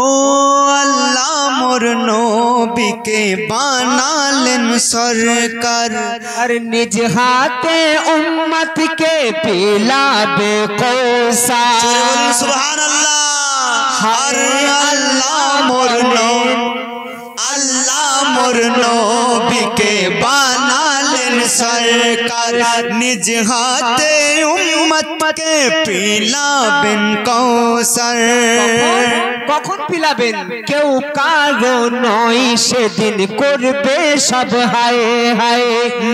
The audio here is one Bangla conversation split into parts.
ও আল্লাহ মোর নবীকে বানালেন সরকার, আর নিজ হাতে উম্মতকে পিলাবে কৌসার। সুবহানাল্লাহ। আর আল্লাহ মোর নবীকে বানালেন সরকার, নিজ হাতে উম্মতকে পিলাবেন কৌসার। কখন পিলাবেন? কেউ কারো নয়, সেদিন করবে সব হায় হায়।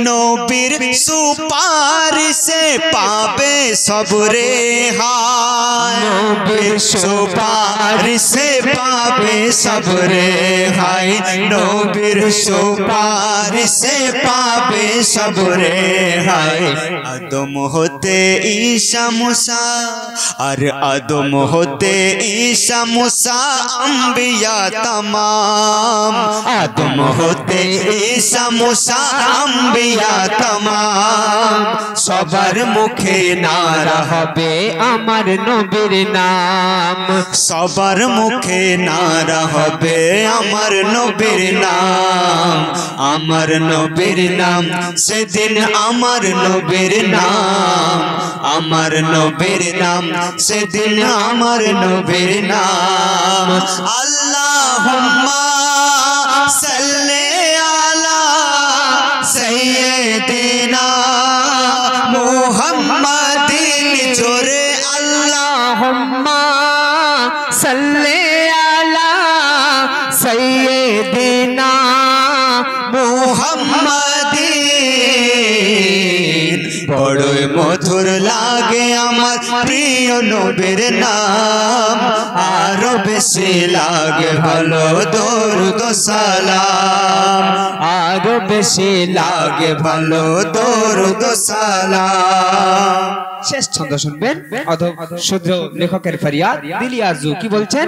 নবীর সুপারিশে পাবে সব রেহাই, নবীর সুপারিশে পাবে সব রেহাই, নবীর সুপারিশে পাবে সব রেহাই। আদম হতে ঈসা মুসা, আর আদম হতে ঈসা মুসা আম্বিয়া तमाम, আদম হতে ঈসা মুসা আম্বিয়া तमाम। সবার মুখে নারা হবে আমার নবীর নাম, সবার মুখে নারা হবে আমার নবীর নাম, আমার নবীর নাম। সেদিন আমার নবীর নাম, আমার নবীর নাম, সেদিন আমার নবীর নাম। আল্লাহুম্মা সাল্লি আলা সাইয়্যিদিনা মুহাম্মাদিন, জোরে আল্লাহুম্মা সাল্লি আলা সাইয়্যিদিনা মুহাম্মাদিন। বড়ই মধুর লাগে আমার প্রিয় নবীর নাম, আরো বেশি লাগে ভালো দরুদ সালাম, আরো বেশি লাগে ভালো দরুদ সালাম। শেষ ছন্দ শুনবেন, শুদ্ধ লেখকের ফরিয়াদ দিলি আরজু কি বলছেন?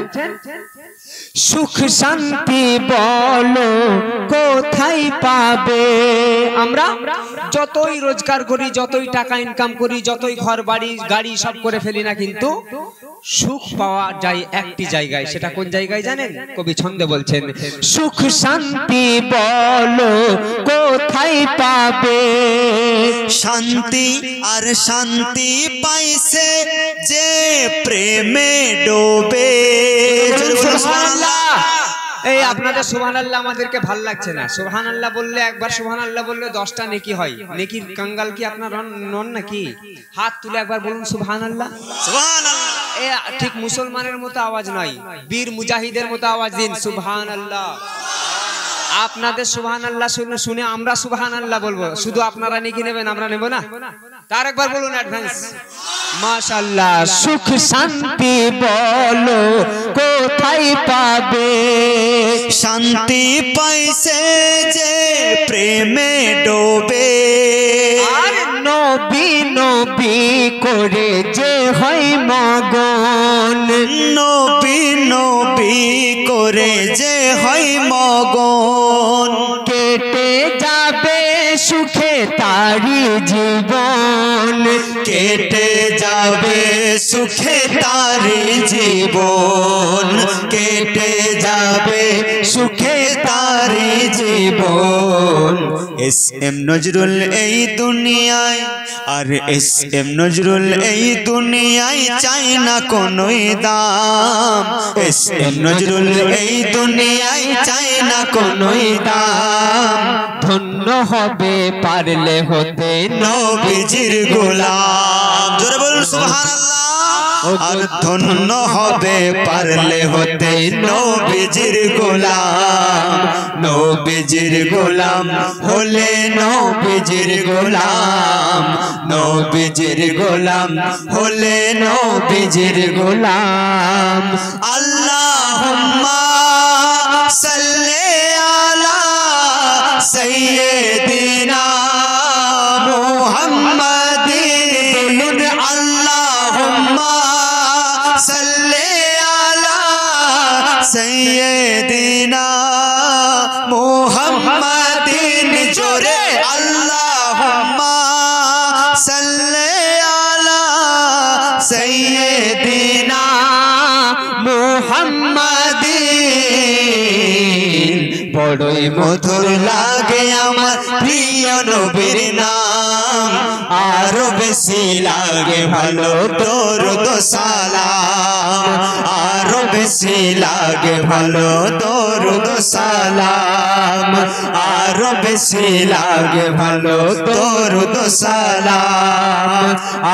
সুখ শান্তি বলো কোথায় পাবে? আমরা যতই রোজগার করি, যতই টাকা ইনকাম করি, যতই ঘর বাড়ি গাড়ি সব করে ফেলি না, কিন্তু সুখ পাওয়া যায় একটি জায়গায়। সেটা কোন জায়গায় জানেন? কবি ছন্দে বলছেন, সুখ শান্তি বলো কোথায় পাবে? শান্তি আর শান্তি পাইছে যে প্রেমে ডোবে। এই আপনাদের সুবহানাল্লাহ আমাদেরকে ভাল লাগছে না। সুবহানাল্লাহ বললে, একবার সুবহানাল্লাহ বললে 10টা নেকি হয়। নেকির কাঙ্গাল কি আপনার নন নাকি? হাত তুলে একবার বলুন সুবহানাল্লাহ। সুবহানাল্লাহ। ঠিক মুসলমানের মতো আওয়াজ নয়, বীর মুজাহিদের মতো আওয়াজ দিন সুবহানাল্লাহ। আপনাদের সুবহানাল্লাহ শুনে আমরা সুবহানাল্লাহ বলবো, শুধু আপনারা নেকি নেবেন, আমরা নেব না। তার একবার বলুন অ্যাডভান্স মাশাআল্লাহ। সুখ শান্তি বলো কোথায় পাবে? শান্তি পাইছে যে প্রেমে ডোবে, আর নবী নবী করে যে হয় মগন, নবী নবী করে যে হয় মগন। কেটে যাবে সুখে তারি জীবন, কেটে যাবে সুখে তারি জীবন, কেটে যাবে সুখে তারি জীবন। এস এম নজরুল এই দুনিয়ায়, আর এস এম নজরুল এই দুনিয়ায় চাই না কোনোই দাম, এস এম নজরুল এই দুনিয়ায় চাই না কোনোই দাম। ধন্য হবে পারলে হতে নবীজির গোলাম, জোরে বলুন সুবহানাল্লাহ। আর ধন্য হবে পারলে হতে নবীজির গোলাম, নবীজির গোলাম হলে নবীজির গোলাম, নবীজির গোলাম হলে নবীজির গোলাম। আল্লাহুম্মা সাল্লি আলা সাইয়্যিদিনা মুহাম্মাদিন, আল্লাহুম্মা সাল্লি আলা সাইয়্যিদিনা মুহাম্মাদিন, জোরে আল্লাহুম্মা সাল্লি আলা সাইয়্যিদিনা মুহাম্মাদিন। মুহাম্মাদিন বড়ই মধুর লাগে আমার প্রিয় নবীর নাম আরো বেশি লাগে ভালো দরুদ সালাম আরো বেশি লাগে ভালো দরুদ সালাম আরো বেশি লাগে ভালো দরুদ সালাম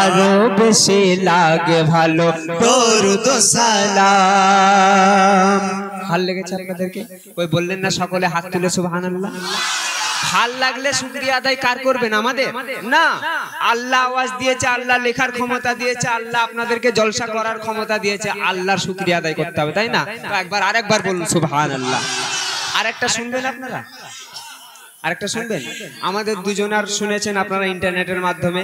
আরো বেশি লাগে ভালো দরুদ সালাম। ভাল লেগেছে আপনাদেরকে? ওই বললেন না সকলে হাত তুলে সুবহানাল্লাহ। ভাল লাগলে শুকরিয়া আদায় কার করবেন? আমাদের না। আল্লাহ আওয়াজ দিয়েছে, আল্লাহ লেখার ক্ষমতা দিয়েছে, আল্লাহ আপনাদেরকে জলসা করার ক্ষমতা দিয়েছে, আল্লাহর শুকরিয়া আদায় করতে হবে, তাই না? তো একবার আরেকবার বলুন সুবহানাল্লাহ। আরেকটা শুনবেন আপনারা? আরেকটা শুনবেন? আমাদের দুজনার শুনেছেন আপনারা ইন্টারনেটের মাধ্যমে।